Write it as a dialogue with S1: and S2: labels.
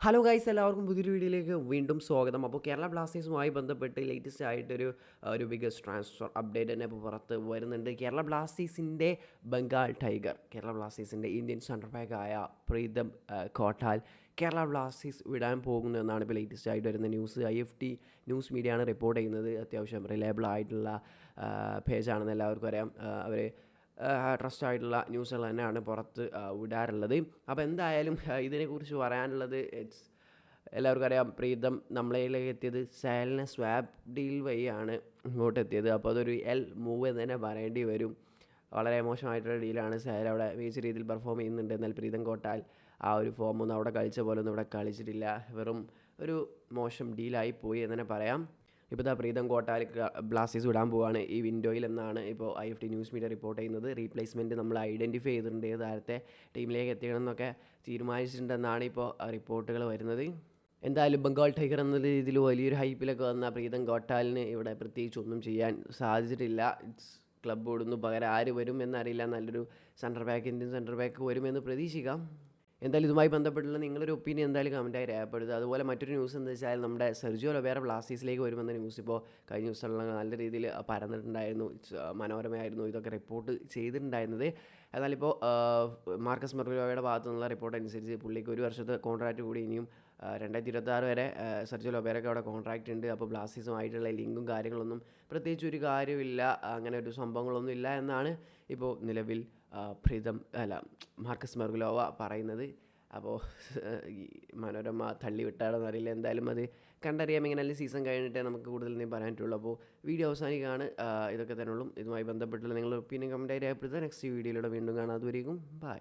S1: Hello guys, എല്ലാവർക്കും പുതിയൊരു വീഡിയോയിലേക്ക് വീണ്ടും സ്വാഗതം. അപ്പോൾ കേരള ബ്ലാസ്റ്റേഴ്സുമായി ബന്ധപ്പെട്ട് ലേറ്റസ്റ്റ് ആയിട്ടൊരു ബിഗ്ഗസ്റ്റ് ട്രാൻസ്ഫർ അപ്ഡേറ്റ് തന്നെ ഇപ്പോൾ പുറത്ത് വരുന്നുണ്ട്. കേരള ബ്ലാസ്റ്റേഴ്സിൻ്റെ ബംഗാൾ ടൈഗർ, കേരള ബ്ലാസ്റ്റേഴ്സിൻ്റെ ഇന്ത്യൻ സെൻറ്റർ ബാക്കായ പ്രീതം കോട്ടാൽ കേരള ബ്ലാസ്റ്റേഴ്സ് വിടാൻ പോകുന്നു എന്നാണ് ഇപ്പോൾ ലേറ്റസ്റ്റ് ആയിട്ട് വരുന്ന ന്യൂസ്. IFT ന്യൂസ് മീഡിയയാണ് റിപ്പോർട്ട് ചെയ്യുന്നത്. അത്യാവശ്യം റിലയബിൾ ആയിട്ടുള്ള പേജാണെന്ന് എല്ലാവർക്കും അറിയാം. അവർ ട്രസ്റ്റ് ആയിട്ടുള്ള ന്യൂസുകൾ തന്നെയാണ് പുറത്ത് വിടാറുള്ളത്. അപ്പോൾ എന്തായാലും ഇതിനെക്കുറിച്ച് പറയാനുള്ളത്, എല്ലാവർക്കും അറിയാം പ്രീതം നമ്മളതിലേക്ക് എത്തിയത് സാലിനെ സ്വാപ്പ് ഡീൽ വഴിയാണ് ഇങ്ങോട്ട് എത്തിയത്. അപ്പോൾ അതൊരു മൂവ് എന്ന് തന്നെ പറയേണ്ടി വരും. വളരെ മോശമായിട്ടുള്ള ഡീലാണ്. സാൽ അവിടെ മികച്ച രീതിയിൽ പെർഫോം ചെയ്യുന്നുണ്ട്. എന്നാൽ പ്രീതം കോട്ടാൽ ആ ഒരു ഫോമൊന്നും അവിടെ കളിച്ച പോലെ ഒന്നും ഇവിടെ കളിച്ചിട്ടില്ല. വെറും ഒരു മോശം ഡീലായി പോയി എന്ന് തന്നെ പറയാം. ഇപ്പോൾ ഇതാ പ്രീതം കോട്ടാൽ ബ്ലാസ്റ്റേഴ്സ് വിടാൻ പോവുകയാണ് ഈ വിൻഡോയിൽ എന്നാണ് ഇപ്പോൾ IFT ന്യൂസ് മീഡിയ റിപ്പോർട്ട് ചെയ്യുന്നത്. റീപ്ലേസ്മെൻറ്റ് നമ്മൾ ഐഡൻറ്റിഫൈ ചെയ്തിട്ടുണ്ട്, ഏത് താരത്തെ ടീമിലേക്ക് എത്തിക്കണമെന്നൊക്കെ തീരുമാനിച്ചിട്ടുണ്ടെന്നാണ് ഇപ്പോൾ റിപ്പോർട്ടുകൾ വരുന്നത്. എന്തായാലും ബംഗാൾ ടൈഗർ എന്ന രീതിയിൽ വലിയൊരു ഹൈപ്പിലൊക്കെ വന്ന പ്രീതം കോട്ടാലിന് ഇവിടെ പ്രത്യേകിച്ച് ഒന്നും ചെയ്യാൻ സാധിച്ചിട്ടില്ല. ക്ലബ്ബ് വിടുന്നു, പകരം ആര് വരും എന്നറിയില്ല. നല്ലൊരു ഇന്ത്യൻ സെൻറ്റർ ബാക്ക് വരുമെന്ന് പ്രതീക്ഷിക്കാം. എന്തായാലും ഇതുമായി ബന്ധപ്പെട്ടുള്ള നിങ്ങളൊരു ഒപ്പീനിയൻ എന്തായാലും കമൻറ്റായി രേഖപ്പെടുത്തുക. അതുപോലെ മറ്റൊരു ന്യൂസ് എന്താ വെച്ചാൽ, നമ്മുടെ സെർജിയോ ലൊബേറ ബ്ലാസ്റ്റേഴ്സിലേക്ക് വരുമെന്ന ന്യൂസ് ഇപ്പോൾ കഴിഞ്ഞ ദിവസമുള്ള നല്ല രീതിയിൽ പരന്നിട്ടുണ്ടായിരുന്നു. മനോരമയായിരുന്നു ഇതൊക്കെ റിപ്പോർട്ട് ചെയ്തിട്ടുണ്ടായിരുന്നത്. എന്നാലിപ്പോൾ മാർക്കസ് മെർഗുലോയുടെ ഭാഗത്തു നിന്നുള്ള റിപ്പോർട്ട് അനുസരിച്ച് പുള്ളിക്ക് 1 വർഷത്തെ കോൺട്രാക്റ്റ് കൂടി ഇനിയും 2026 വരെ സെർജിയോ ലൊബേറയ്ക്ക് അവിടെ കോൺട്രാക്റ്റ് ഉണ്ട്. അപ്പോൾ ബ്ലാസ്റ്റേഴ്സുമായിട്ടുള്ള ലിങ്കും കാര്യങ്ങളൊന്നും പ്രത്യേകിച്ച് ഒരു കാര്യമില്ല, അങ്ങനെ ഒരു സംഭവങ്ങളൊന്നും ഇല്ല എന്നാണ് ഇപ്പോൾ നിലവിൽ മാർക്കസ് മെർഗുലോവ പറയുന്നത്. അപ്പോൾ ഈ മനോരമ തള്ളി വിട്ടാണെന്നറിയില്ല. എന്തായാലും അത് കണ്ടറിയാം. ഇങ്ങനെ സീസൺ കഴിഞ്ഞിട്ടേ നമുക്ക് കൂടുതൽ എന്തെങ്കിലും പറയാൻ പറ്റുള്ളൂ. അപ്പോൾ വീഡിയോ അവസാനിക്കുകയാണ്. ഇതൊക്കെ തന്നെ ഉള്ളൂ. ഇതുമായി ബന്ധപ്പെട്ടുള്ള നിങ്ങളുടെ ഒപ്പീനിയൻ കമൻറ്റായി രേഖപ്പെടുത്തുക. നെക്സ്റ്റ് വീഡിയോയിലൂടെ വീണ്ടും കാണാം. അതുവരെയും ബൈ.